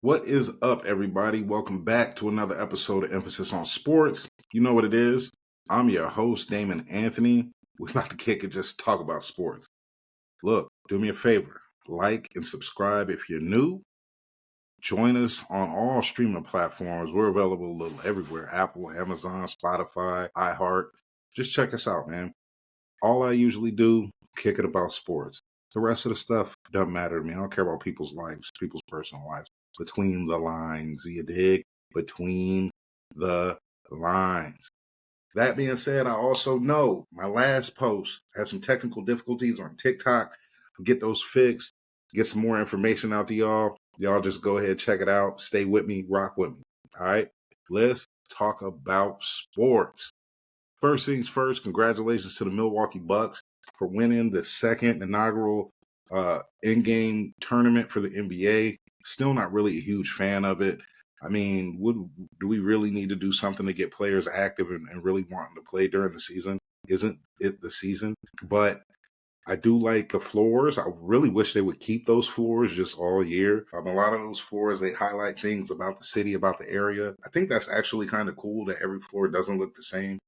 What is up, everybody? Welcome back to another episode of Emphasis on Sports. You know what it is. I'm your host, Damon Anthony. We're about to kick it, just talk about sports. Look, do me a favor. Like and subscribe if you're new. Join us on all streaming platforms. We're available a little everywhere. Apple, Amazon, Spotify, iHeart. Just check us out, man. All I usually do, kick it about sports. The rest of the stuff doesn't matter to me. I don't care about people's lives, people's personal lives. Between the lines, you dig? Between the lines. That being said, I also know my last post had some technical difficulties on TikTok. Get those fixed, get some more information out to y'all. Y'all just go ahead, check it out. Stay with me, rock with me. All right, let's talk about sports. First things first, congratulations to the Milwaukee Bucks for winning the second inaugural in-game tournament for the NBA. Still not really a huge fan of it. I mean, do we really need to do something to get players active and really wanting to play during the season? Isn't it the season? But I do like the floors. I really wish they would keep those floors just all year. A lot of those floors, they highlight things about the city, about the area. I think that's actually kind of cool that every floor doesn't look the same.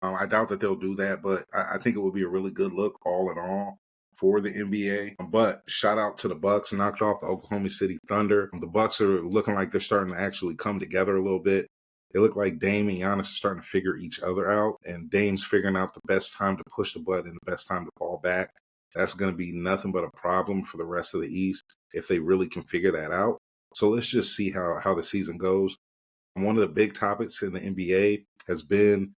I doubt that they'll do that, but I think it would be a really good look all in all for the NBA. But shout out to the Bucks, knocked off the Oklahoma City Thunder. The Bucks are looking like they're starting to actually come together a little bit. They look like Dame and Giannis are starting to figure each other out, and Dame's figuring out the best time to push the button and the best time to fall back. That's going to be nothing but a problem for the rest of the East if they really can figure that out. So let's just see how the season goes. One of the big topics in the NBA has been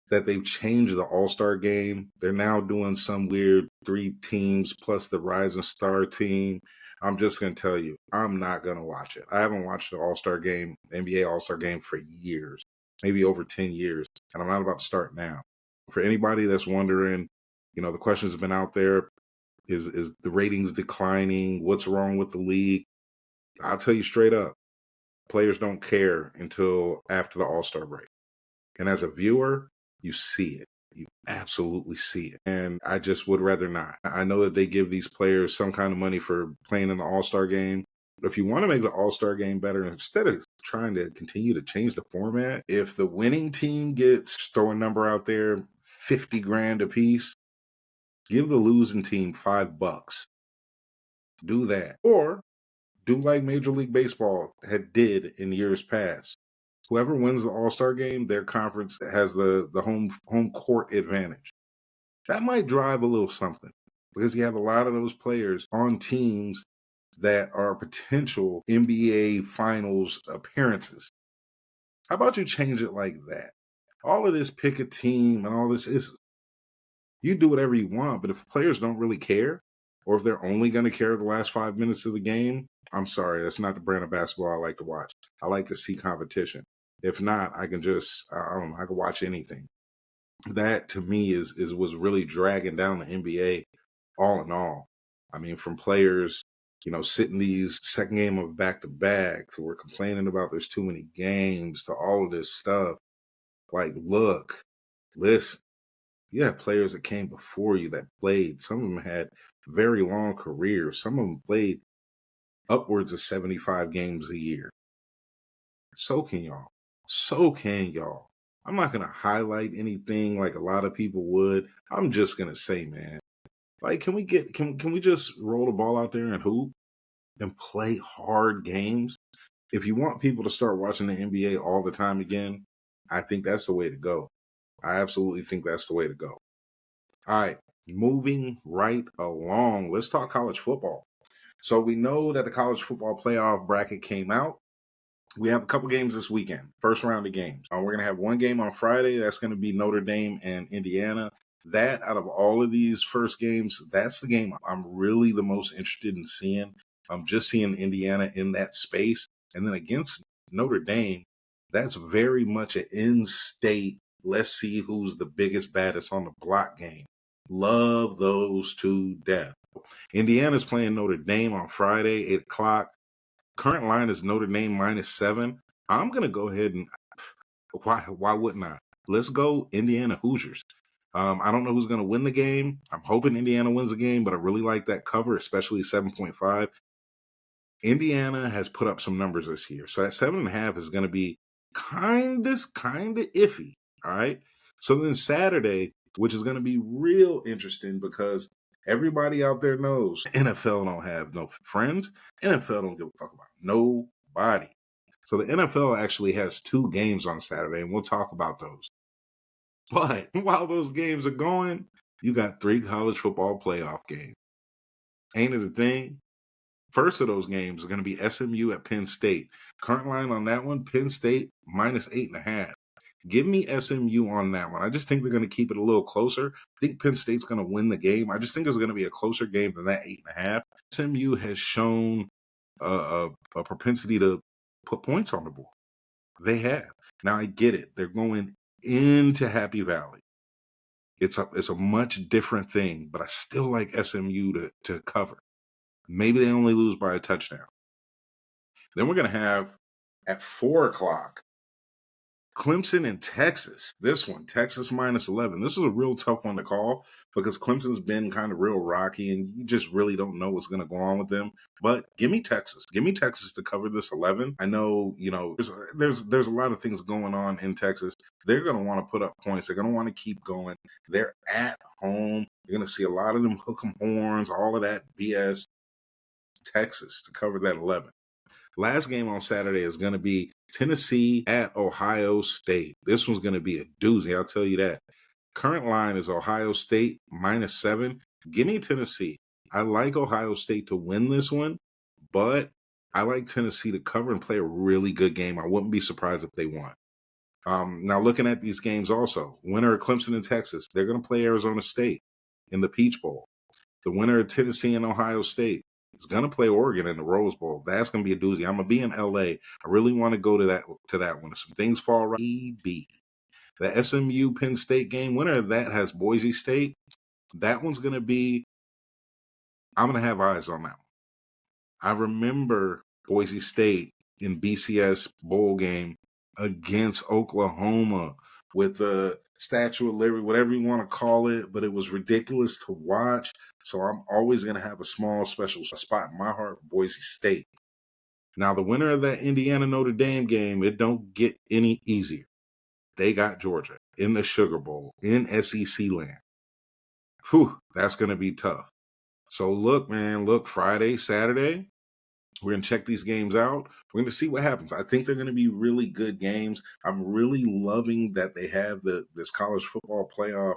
that they've changed the All-Star game. They're now doing some weird 3 teams plus the Rising Star team. I'm just going to tell you, I'm not going to watch it. I haven't watched the All-Star game, NBA All-Star game for years, maybe over 10 years, and I'm not about to start now. For anybody that's wondering, the questions have been out there. Is the ratings declining? What's wrong with the league? I'll tell you straight up, players don't care until after the All-Star break. And as a viewer, you see it. You absolutely see it. And I just would rather not. I know that they give these players some kind of money for playing in the All-Star game. But if you want to make the All-Star game better, instead of trying to continue to change the format, if the winning team gets, throw a number out there, 50 grand a piece, give the losing team $5. Do that. Or do like Major League Baseball did in years past. Whoever wins the All-Star game, their conference has the home court advantage. That might drive a little something because you have a lot of those players on teams that are potential NBA Finals appearances. How about you change it like that? All of this pick a team and all this is, you do whatever you want, but if players don't really care, or if they're only going to care the last 5 minutes of the game, I'm sorry, that's not the brand of basketball I like to watch. I like to see competition. If not, I can just, I don't know, I can watch anything. That to me was really dragging down the NBA all in all. I mean, from players, sitting these second game of back to back, so we're complaining about there's too many games, to all of this stuff. Like, look, listen, you had players that came before you that played. Some of them had very long careers. Some of them played upwards of 75 games a year. So can y'all. So can y'all. I'm not going to highlight anything like a lot of people would. I'm just going to say, man, like, can we just roll the ball out there and hoop and play hard games? If you want people to start watching the NBA all the time again, I think that's the way to go. I absolutely think that's the way to go. All right, moving right along. Let's talk college football. So we know that the college football playoff bracket came out. We have a couple games this weekend, first round of games. We're going to have one game on Friday. That's going to be Notre Dame and Indiana. That, out of all of these first games, that's the game I'm really the most interested in seeing. I'm just seeing Indiana in that space. And then against Notre Dame, that's very much an in-state, let's see who's the biggest, baddest on the block game. Love those to death. Indiana's playing Notre Dame on Friday, 8 o'clock. Current line is Notre Dame -7. I'm going to go ahead and why wouldn't I? Let's go Indiana Hoosiers. I don't know who's going to win the game. I'm hoping Indiana wins the game, but I really like that cover, especially 7.5. Indiana has put up some numbers this year. So that 7.5 is going to be kind of iffy. All right. So then Saturday, which is going to be real interesting because everybody out there knows NFL don't have no friends. NFL don't give a fuck about nobody. So the NFL actually has 2 games on Saturday, and we'll talk about those. But while those games are going, you got 3 college football playoff games. Ain't it a thing? First of those games is going to be SMU at Penn State. Current line on that one, Penn State minus 8.5. Give me SMU on that one. I just think they're going to keep it a little closer. I think Penn State's going to win the game. I just think it's going to be a closer game than that 8.5. SMU has shown a propensity to put points on the board. They have. Now I get it. They're going into Happy Valley. It's a much different thing, but I still like SMU to cover. Maybe they only lose by a touchdown. Then we're going to have at 4 o'clock, Clemson and Texas. This one, Texas minus 11. This is a real tough one to call because Clemson's been kind of real rocky and you just really don't know what's going to go on with them. But give me Texas. Give me Texas to cover this 11. I know, there's a lot of things going on in Texas. They're going to want to put up points. They're going to want to keep going. They're at home. You're going to see a lot of them hook 'em horns, all of that BS. Texas to cover that 11. Last game on Saturday is going to be Tennessee at Ohio State. This one's going to be a doozy, I'll tell you that. Current line is Ohio State minus 7. Give me Tennessee. I like Ohio State to win this one, but I like Tennessee to cover and play a really good game. I wouldn't be surprised if they won. Now, looking at these games also, winner of Clemson and Texas, they're going to play Arizona State in the Peach Bowl. The winner of Tennessee and Ohio State is going to play Oregon in the Rose Bowl. That's going to be a doozy. I'm going to be in LA. I really want to go to that one. If some things fall right, the SMU Penn State game, winner of that has Boise State. That one's going to be, I'm going to have eyes on that one. I remember Boise State in BCS bowl game against Oklahoma with the Statue of Liberty, whatever you want to call it, but it was ridiculous to watch. So I'm always going to have a small special spot in my heart for Boise State. Now, the winner of that Indiana-Notre Dame game, it don't get any easier. They got Georgia in the Sugar Bowl in SEC land. Whew, that's going to be tough. So look, Friday, Saturday, we're going to check these games out. We're going to see what happens. I think they're going to be really good games. I'm really loving that they have this college football playoff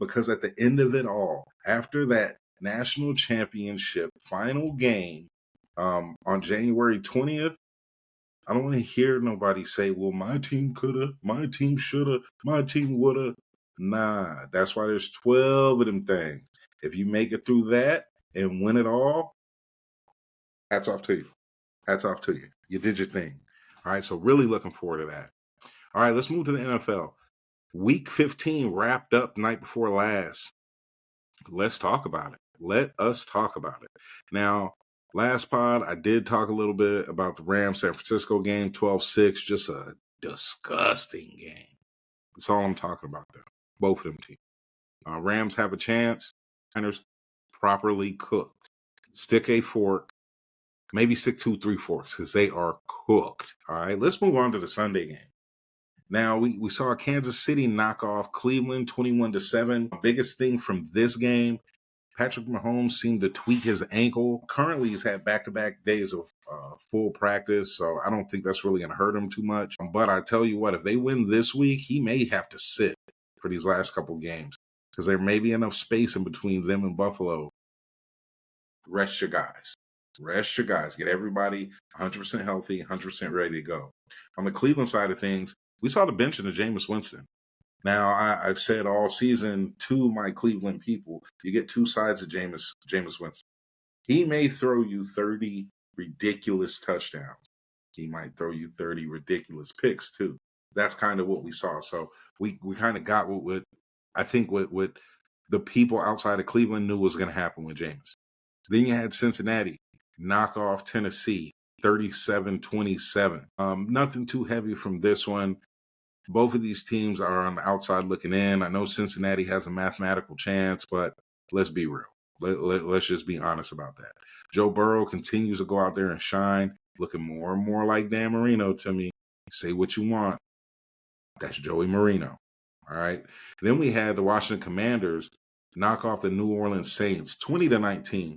because at the end of it all, after that national championship final game on January 20th, I don't want to hear nobody say, well, my team coulda, my team shoulda, my team woulda. Nah, that's why there's 12 of them things. If you make it through that and win it all, hats off to you. Hats off to you. You did your thing. All right, so really looking forward to that. All right, let's move to the NFL. Week 15 wrapped up night before last. Let's talk about it. Let us talk about it. Now, last pod, I did talk a little bit about the Rams-San Francisco game, 12-6, just a disgusting game. That's all I'm talking about there. Both of them teams. Rams have a chance. Niners properly cooked. Stick a fork. Maybe stick 2-3 forks because they are cooked. All right, let's move on to the Sunday game. Now, we saw Kansas City knock off Cleveland 21-7. Biggest thing from this game, Patrick Mahomes seemed to tweak his ankle. Currently, he's had back-to-back days of full practice, so I don't think that's really going to hurt him too much. But I tell you what, if they win this week, he may have to sit for these last couple games because there may be enough space in between them and Buffalo. Rest your guys. Rest your guys. Get everybody 100% healthy, 100% ready to go. On the Cleveland side of things, we saw the benching of Jameis Winston. Now, I've said all season to my Cleveland people, you get 2 sides of Jameis Winston. He may throw you 30 ridiculous touchdowns. He might throw you 30 ridiculous picks, too. That's kind of what we saw. So we kind of got what I think what the people outside of Cleveland knew was going to happen with Jameis. Then you had Cincinnati knock off Tennessee 37-27. Nothing too heavy from this one. Both of these teams are on the outside looking in. I know Cincinnati has a mathematical chance, but let's be real. Let's just be honest about that. Joe Burrow continues to go out there and shine, looking more and more like Dan Marino to me. Say what you want. That's Joey Marino. All right. Then we had the Washington Commanders knock off the New Orleans Saints 20-19.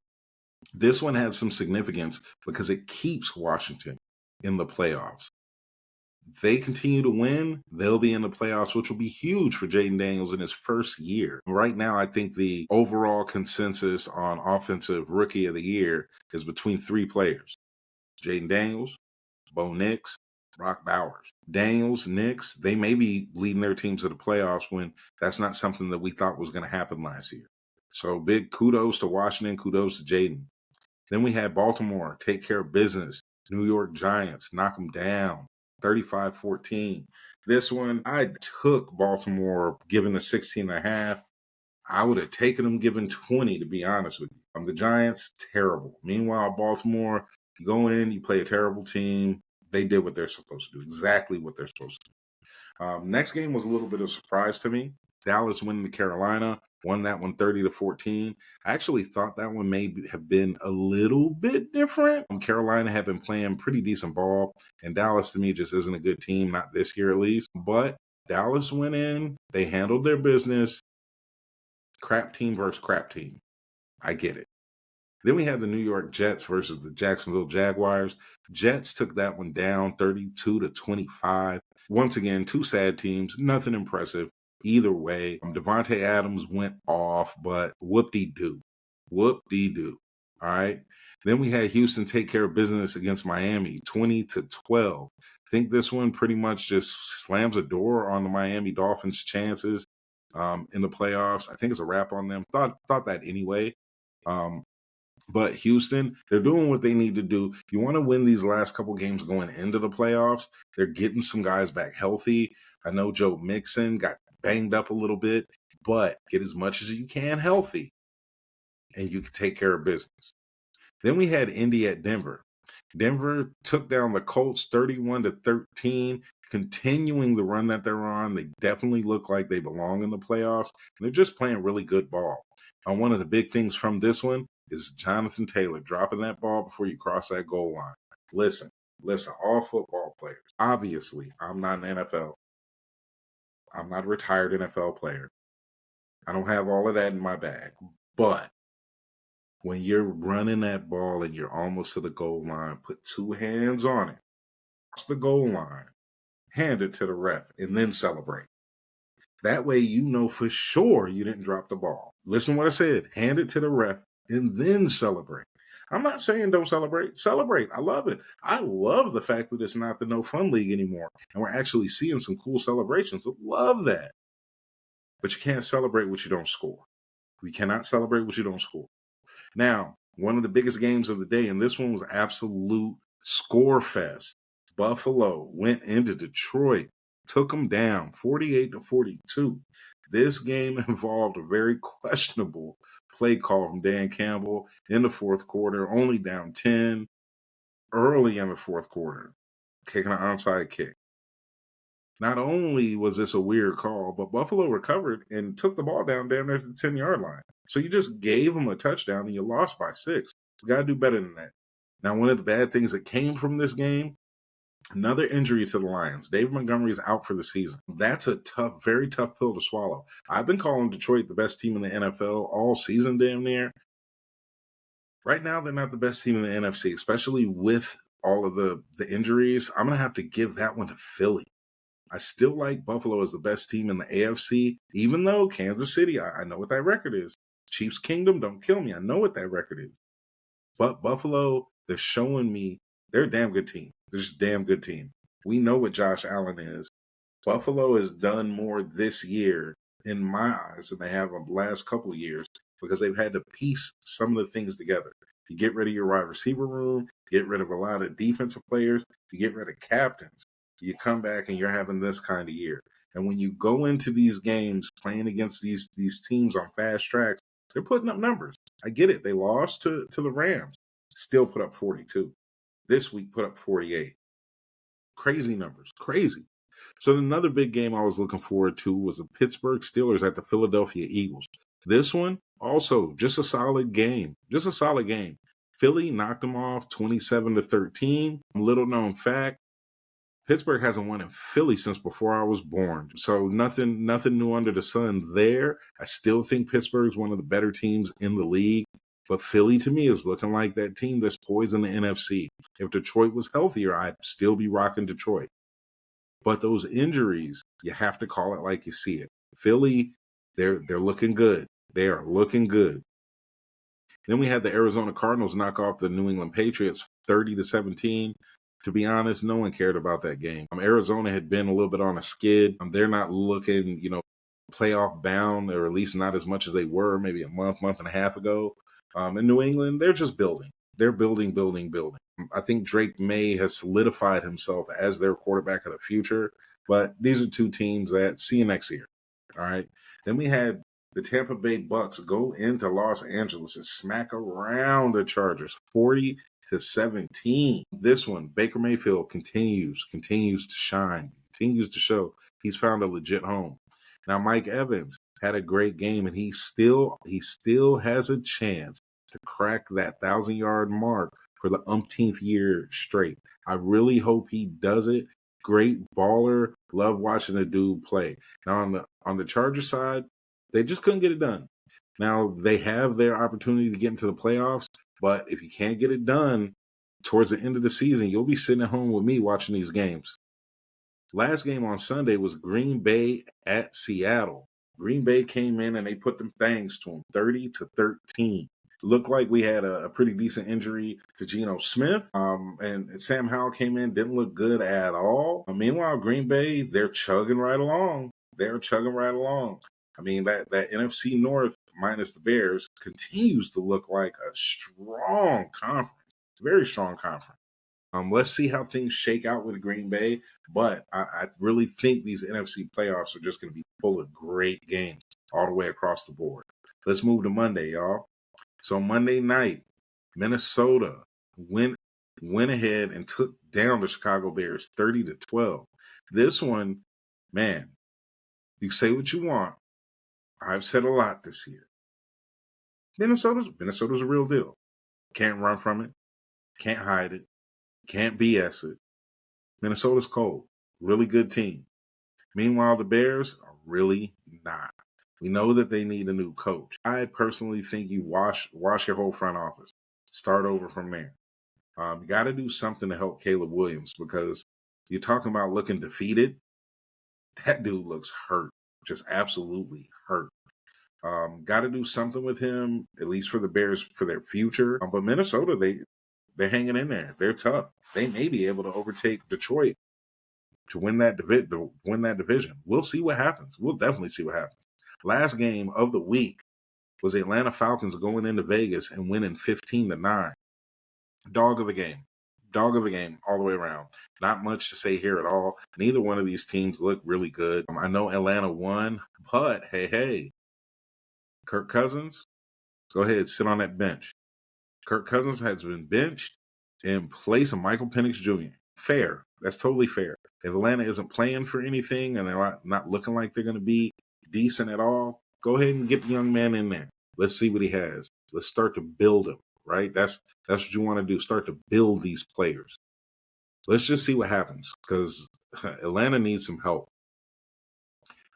This one had some significance because it keeps Washington in the playoffs. If they continue to win, they'll be in the playoffs, which will be huge for Jaden Daniels in his first year. Right now, I think the overall consensus on offensive rookie of the year is between three players: Jaden Daniels, Bo Nix, Brock Bowers. Daniels, Nix, they may be leading their teams to the playoffs when that's not something that we thought was going to happen last year. So big kudos to Washington, kudos to Jaden. Then we had Baltimore take care of business. New York Giants knock them down 35-14. This one, I took Baltimore given the 16.5. I would have taken them given 20, to be honest with you. The Giants, terrible. Meanwhile, Baltimore, you go in, you play a terrible team. They did what they're supposed to do, exactly what they're supposed to do. Next game was a little bit of a surprise to me. Dallas winning to Carolina, won that one 30-14. I actually thought that one may have been a little bit different. Carolina had been playing pretty decent ball, and Dallas to me just isn't a good team, not this year at least. But Dallas went in, they handled their business. Crap team versus crap team. I get it. Then we had the New York Jets versus the Jacksonville Jaguars. Jets took that one down 32-25. Once again, two sad teams, nothing impressive. Either way, Devontae Adams went off, but whoop-de-doo. Whoop-de-doo. All right. Then we had Houston take care of business against Miami, 20-12. I think this one pretty much just slams a door on the Miami Dolphins' chances in the playoffs. I think it's a wrap on them. Thought that anyway. But Houston, they're doing what they need to do. You want to win these last couple games going into the playoffs. They're getting some guys back healthy. I know Joe Mixon got banged up a little bit, but get as much as you can healthy, and you can take care of business. Then we had Indy at Denver. Denver took down the Colts 31-13, continuing the run that they're on. They definitely look like they belong in the playoffs. And they're just playing really good ball. And one of the big things from this one is Jonathan Taylor dropping that ball before you cross that goal line. Listen, all football players. Obviously, I'm not an NFL. I'm not a retired NFL player. I don't have all of that in my bag. But when you're running that ball and you're almost to the goal line, put two hands on it, cross the goal line, hand it to the ref, and then celebrate. That way you know for sure you didn't drop the ball. Listen what I said. Hand it to the ref and then celebrate. I'm not saying don't celebrate. Celebrate. I love it. I love the fact that it's not the No Fun League anymore. And we're actually seeing some cool celebrations. I love that. But you can't celebrate what you don't score. We cannot celebrate what you don't score. Now, one of the biggest games of the day, and this one was absolute score fest. Buffalo went into Detroit, took them down 48-42. This game involved a very questionable play call from Dan Campbell in the fourth quarter, only down 10 early in the fourth quarter, kicking an onside kick. Not only was this a weird call, but Buffalo recovered and took the ball down near the 10-yard line. So you just gave them a touchdown and you lost by 6. You got to do better than that. Now, one of the bad things that came from this game, another injury to the Lions. David Montgomery is out for the season. That's a tough, very tough pill to swallow. I've been calling Detroit the best team in the NFL all season damn near. Right now, they're not the best team in the NFC, especially with all of the injuries. I'm going to have to give that one to Philly. I still like Buffalo as the best team in the AFC, even though Kansas City, I know what that record is. Chiefs Kingdom, don't kill me. I know what that record is. But Buffalo, they're showing me they're a damn good team. They're just a damn good team. We know what Josh Allen is. Buffalo has done more this year, in my eyes, than they have in the last couple of years because they've had to piece some of the things together. You get rid of your wide receiver room, get rid of a lot of defensive players, you get rid of captains. You come back and you're having this kind of year. And when you go into these games playing against these teams on fast tracks, they're putting up numbers. I get it. They lost to the Rams. Still put up 42. This week put up 48. Crazy numbers. Crazy. So another big game I was looking forward to was the Pittsburgh Steelers at the Philadelphia Eagles. This one, Also, just a solid game. Just a solid game. Philly knocked them off 27-13. Little known fact, Pittsburgh hasn't won in Philly since before I was born. So nothing new under the sun there. I still think Pittsburgh's one of the better teams in the league. But Philly, to me, is looking like that team that's poised in the NFC. If Detroit was healthier, I'd still be rocking Detroit. But those injuries, you have to call it like you see it. Philly, they're looking good. They are looking good. Then we had the Arizona Cardinals knock off the New England Patriots 30-17. To be honest, no one cared about that game. Arizona had been a little bit on a skid. They're not looking, playoff bound, or at least not as much as they were maybe a month and a half ago. In New England, they're just building. They're building. I think Drake May has solidified himself as their quarterback of the future. But these are two teams that see you next year. All right. Then we had the Tampa Bay Bucks go into Los Angeles and smack around the Chargers 40-17. This one, Baker Mayfield continues to shine, continues to show he's found a legit home. Now, Mike Evans had a great game, and he still has a chance to crack that 1,000-yard mark for the umpteenth year straight. I really hope he does it. Great baller. Love watching the dude play. Now, on the Charger side, they just couldn't get it done. Now, they have their opportunity to get into the playoffs, but if you can't get it done towards the end of the season, you'll be sitting at home with me watching these games. Last game on Sunday was Green Bay at Seattle. Green Bay came in and they put them things to them, 30-13. Looked like we had a pretty decent injury to Geno Smith. And Sam Howell came in, didn't look good at all. Meanwhile, Green Bay, they're chugging right along. I mean, that NFC North minus the Bears continues to look like a strong conference, very strong conference. Let's see how things shake out with Green Bay, but I really think these NFC playoffs are just going to be full of great games all the way across the board. Let's move to Monday, y'all. So Monday night, Minnesota went ahead and took down the Chicago Bears 30-12. This one, man, you say what you want. I've said a lot this year. Minnesota's a real deal. Can't run from it. Can't hide it. Can't BS it. Minnesota's cold. Really good team. Meanwhile, the Bears are really not. We know that they need a new coach. I personally think you wash your whole front office. Start over from there. You got to do something to help Caleb Williams, because you're talking about looking defeated. That dude looks hurt. Just absolutely hurt. Got to do something with him, at least for the Bears, for their future. But Minnesota, they're hanging in there. They're tough. They may be able to overtake Detroit to win that division. We'll see what happens. We'll definitely see what happens. Last game of the week was the Atlanta Falcons going into Vegas and winning 15-9. Dog of a game all the way around. Not much to say here at all. Neither one of these teams look really good. I know Atlanta won, but hey, Kirk Cousins, go ahead, sit on that bench. Kirk Cousins has been benched in place of Michael Penix Jr. Fair. That's totally fair. If Atlanta isn't playing for anything and they're not looking like they're going to be decent at all, go ahead and get the young man in there. Let's see what he has. Let's start to build him, right? That's what you want to do. Start to build these players. Let's just see what happens, because Atlanta needs some help.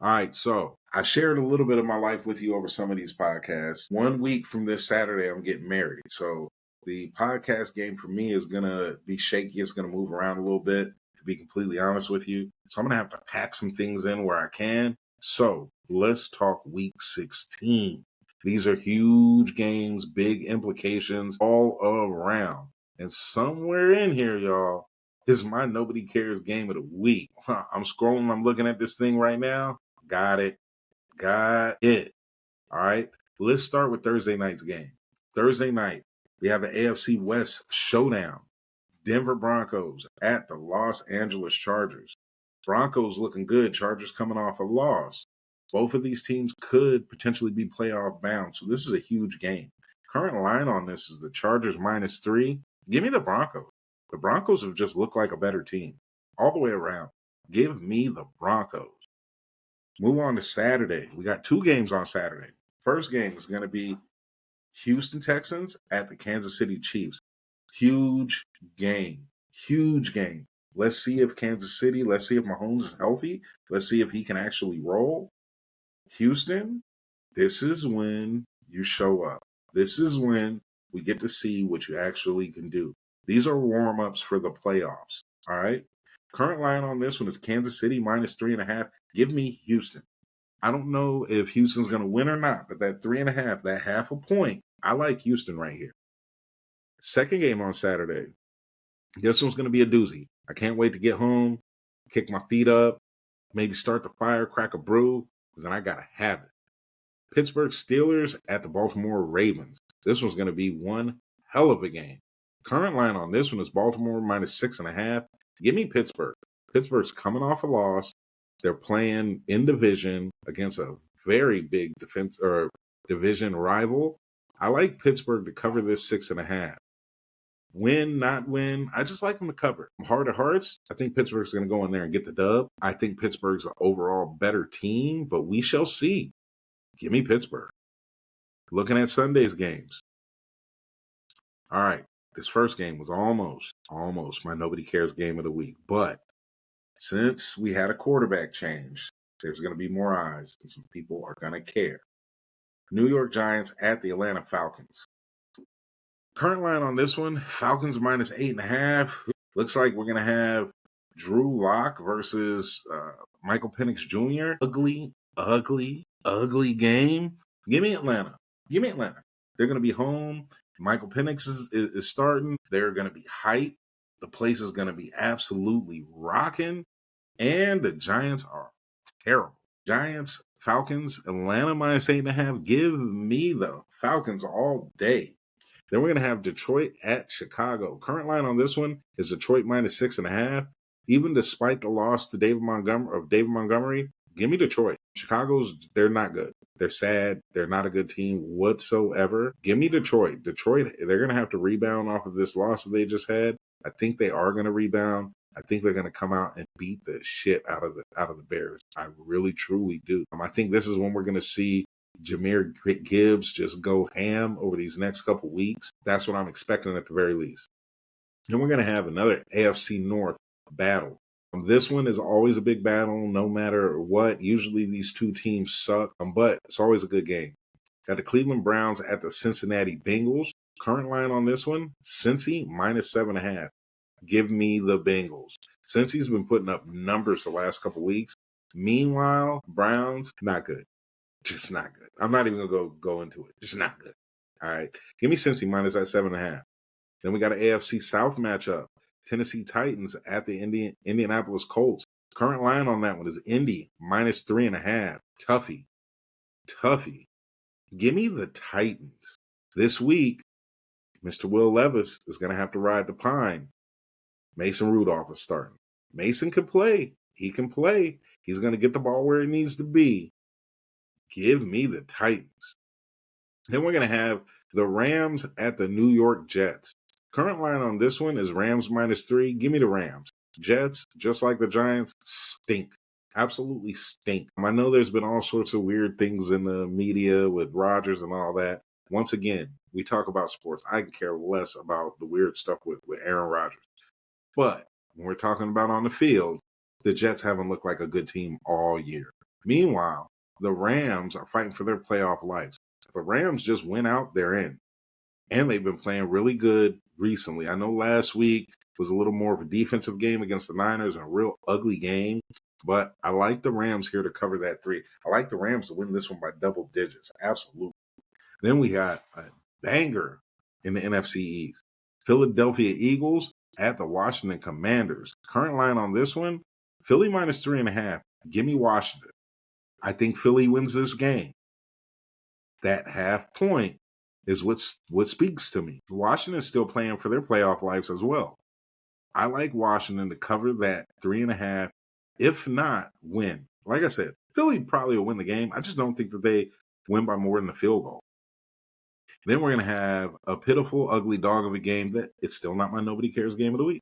All right, so I shared a little bit of my life with you over some of these podcasts. 1 week from this Saturday, I'm getting married. So the podcast game for me is going to be shaky. It's going to move around a little bit, to be completely honest with you. So I'm going to have to pack some things in where I can. So let's talk week 16. These are huge games, big implications all around. And somewhere in here, y'all, is my Nobody Cares game of the week. I'm scrolling. I'm looking at this thing right now. Got it. All right. Let's start with Thursday night's game. Thursday night, we have an AFC West showdown. Denver Broncos at the Los Angeles Chargers. Broncos looking good. Chargers coming off a loss. Both of these teams could potentially be playoff bound. So this is a huge game. Current line on this is the Chargers -3. Give me the Broncos. The Broncos have just looked like a better team all the way around. Give me the Broncos. Move on to Saturday. We got two games on Saturday. First game is going to be Houston Texans at the Kansas City Chiefs. Huge game. Huge game. Let's see if let's see if Mahomes is healthy. Let's see if he can actually roll. Houston, this is when you show up. This is when we get to see what you actually can do. These are warm-ups for the playoffs. All right. Current line on this one is Kansas City -3.5. Give me Houston. I don't know if Houston's going to win or not, but that 3.5, that half a point, I like Houston right here. Second game on Saturday. This one's going to be a doozy. I can't wait to get home, kick my feet up, maybe start the fire, crack a brew, then I got to have it. Pittsburgh Steelers at the Baltimore Ravens. This one's going to be one hell of a game. Current line on this one is Baltimore -6.5. Give me Pittsburgh. Pittsburgh's coming off a loss. They're playing in division against a very big defense or division rival. I like Pittsburgh to cover this 6.5. Win, not win. I just like them to cover. Heart of hearts, I think Pittsburgh's going to go in there and get the dub. I think Pittsburgh's an overall better team, but we shall see. Give me Pittsburgh. Looking at Sunday's games. All right. This first game was almost my nobody cares game of the week. But since we had a quarterback change, there's going to be more eyes and some people are going to care. New York Giants at the Atlanta Falcons. Current line on this one, Falcons -8.5. Looks like we're going to have Drew Lock versus Michael Penix Jr. Ugly game. Give me Atlanta. They're going to be home. Michael Penix is starting. They're going to be hyped. The place is going to be absolutely rocking. And the Giants are terrible. Giants, Falcons, Atlanta -8.5. Give me the Falcons all day. Then we're going to have Detroit at Chicago. Current line on this one is Detroit -6.5. Even despite the loss to David Montgomery, give me Detroit. They're not good. They're sad. They're not a good team whatsoever. Give me Detroit. Detroit, they're going to have to rebound off of this loss that they just had. I think they are going to rebound. I think they're going to come out and beat the shit out of the Bears. I really, truly do. I think this is when we're going to see Jahmyr Gibbs just go ham over these next couple weeks. That's what I'm expecting at the very least. Then we're going to have another AFC North battle. This one is always a big battle, no matter what. Usually these two teams suck, but it's always a good game. Got the Cleveland Browns at the Cincinnati Bengals. Current line on this one, Cincy -7.5. Give me the Bengals. Cincy's been putting up numbers the last couple weeks. Meanwhile, Browns, not good. Just not good. I'm not even going to go into it. Just not good. All right. Give me Cincy -7.5. Then we got an AFC South matchup. Tennessee Titans at the Indianapolis Colts. Current line on that one is Indy -3.5. Tuffy. Give me the Titans. This week, Mr. Will Levis is going to have to ride the pine. Mason Rudolph is starting. Mason can play. He can play. He's going to get the ball where it needs to be. Give me the Titans. Then we're going to have the Rams at the New York Jets. Current line on this one is Rams -3. Give me the Rams. Jets, just like the Giants, stink. Absolutely stink. I know there's been all sorts of weird things in the media with Rodgers and all that. Once again, we talk about sports. I can care less about the weird stuff with Aaron Rodgers. But when we're talking about on the field, the Jets haven't looked like a good team all year. Meanwhile, the Rams are fighting for their playoff lives. If the Rams just win out, they're in. And they've been playing really good recently. I know last week was a little more of a defensive game against the Niners and a real ugly game. But I like the Rams here to cover that 3. I like the Rams to win this one by double digits. Absolutely. Then we got a banger in the NFC East. Philadelphia Eagles at the Washington Commanders. Current line on this one, Philly -3.5. Give me Washington. I think Philly wins this game. That half point is what speaks to me. Washington's still playing for their playoff lives as well. I like Washington to cover that 3.5. If not, win. Like I said, Philly probably will win the game. I just don't think that they win by more than the field goal. Then we're going to have a pitiful, ugly dog of a game that it's still not my nobody cares game of the week.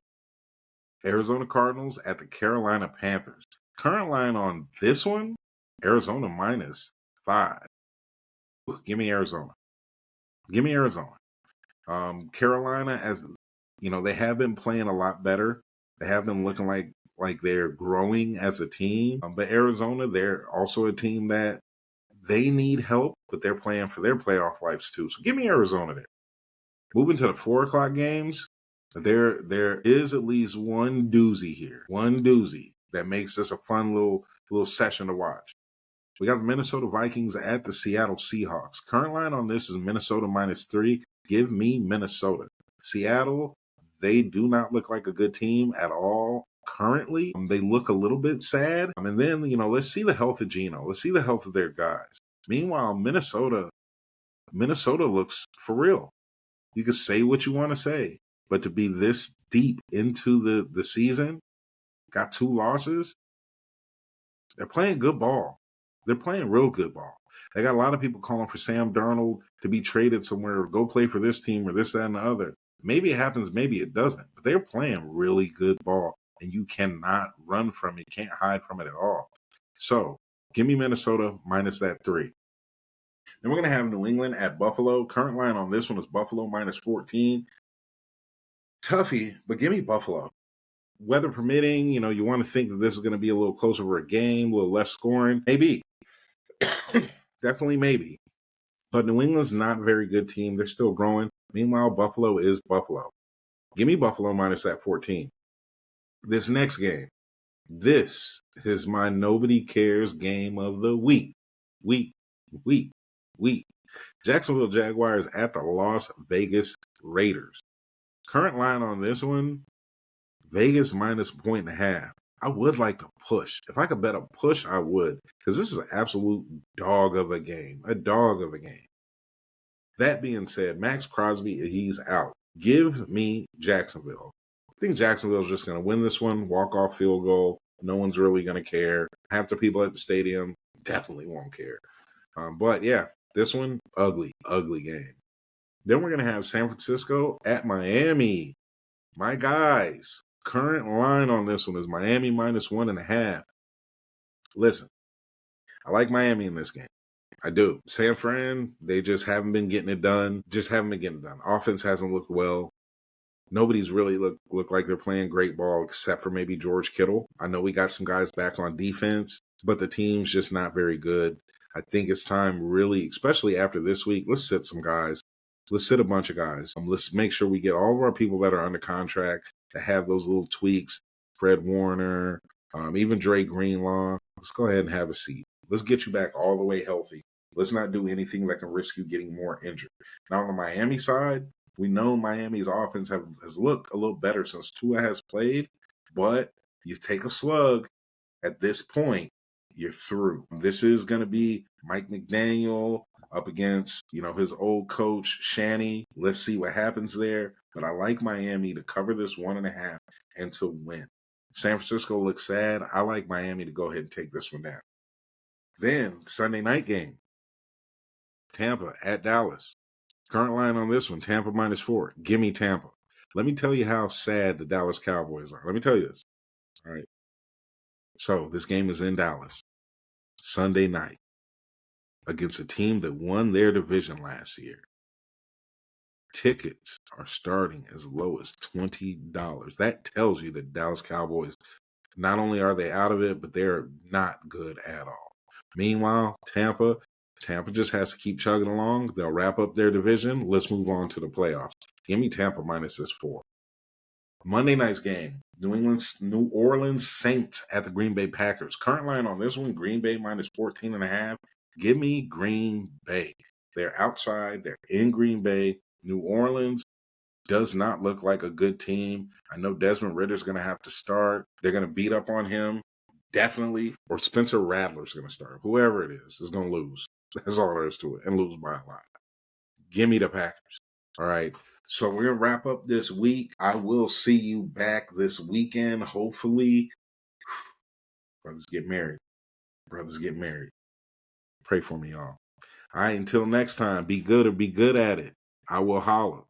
Arizona Cardinals at the Carolina Panthers. Current line on this one, Arizona -5. Give me Arizona. Give me Arizona. Carolina, as you know, they have been playing a lot better. They have been looking like they're growing as a team. But Arizona, they're also a team that they need help, but they're playing for their playoff lives too. So give me Arizona there. Moving to the 4:00 games, there is at least one doozy here, one doozy that makes this a fun little session to watch. We got the Minnesota Vikings at the Seattle Seahawks. Current line on this is Minnesota -3. Give me Minnesota. Seattle, they do not look like a good team at all currently. They look a little bit sad. And then, let's see the health of Geno. Let's see the health of their guys. Meanwhile, Minnesota looks for real. You can say what you want to say, but to be this deep into the season, got 2 losses, they're playing good ball. They're playing real good ball. They got a lot of people calling for Sam Darnold to be traded somewhere or go play for this team or this, that, and the other. Maybe it happens, maybe it doesn't. But they're playing really good ball, and you cannot run from it. You can't hide from it at all. So give me Minnesota minus that 3. Then we're going to have New England at Buffalo. Current line on this one is Buffalo -14. Toughie, but give me Buffalo. Weather permitting, you want to think that this is going to be a little closer for a game, a little less scoring. Maybe. Definitely maybe. But New England's not a very good team. They're still growing. Meanwhile, Buffalo is Buffalo. Give me Buffalo minus that 14. This next game. This is my nobody cares game of the week. Week. Jacksonville Jaguars at the Las Vegas Raiders. Current line on this one, Vegas minus 1.5. I would like to push. If I could bet a push, I would. Because this is an absolute dog of a game. A dog of a game. That being said, Max Crosby, he's out. Give me Jacksonville. I think Jacksonville's just going to win this one. Walk-off field goal. No one's really going to care. Half the people at the stadium definitely won't care. But yeah, this one, ugly game. Then we're going to have San Francisco at Miami. My guys, current line on this one is Miami minus 1.5. Listen, I like Miami in this game. I do. San Fran, they just haven't been getting it done. Offense hasn't looked well. Nobody's really looked like they're playing great ball except for maybe George Kittle. I know we got some guys back on defense, but the team's just not very good. I think it's time really, especially after this week, let's sit some guys. Let's sit a bunch of guys. Let's make sure we get all of our people that are under contract to have those little tweaks. Fred Warner, even Dre Greenlaw. Let's go ahead and have a seat. Let's get you back all the way healthy. Let's not do anything that can risk you getting more injured. Now on the Miami side, we know Miami's offense has looked a little better since Tua has played, but you take a slug at this point, you're through. This is going to be Mike McDaniel up against, his old coach, Shanny. Let's see what happens there. But I like Miami to cover this 1.5 and to win. San Francisco looks sad. I like Miami to go ahead and take this one down. Then, Sunday night game. Tampa at Dallas. Current line on this one, Tampa -4. Give me Tampa. Let me tell you how sad the Dallas Cowboys are. Let me tell you this. All right. So this game is in Dallas. Sunday night. Against a team that won their division last year. Tickets are starting as low as $20. That tells you that Dallas Cowboys, not only are they out of it, but they're not good at all. Meanwhile, Tampa just has to keep chugging along. They'll wrap up their division. Let's move on to the playoffs. Give me Tampa minus this 4. Monday night's game. New Orleans Saints at the Green Bay Packers. Current line on this one, Green Bay minus 14.5. Give me Green Bay. They're outside. They're in Green Bay. New Orleans does not look like a good team. I know Desmond Ritter's going to have to start. They're going to beat up on him. Definitely. Or Spencer Rattler's going to start. Whoever it is going to lose. That's all there is to it. And lose by a lot. Give me the Packers. All right. So we're going to wrap up this week. I will see you back this weekend, hopefully. Brothers get married. Pray for me, y'all. All right. Until next time, be good or be good at it. I will holler.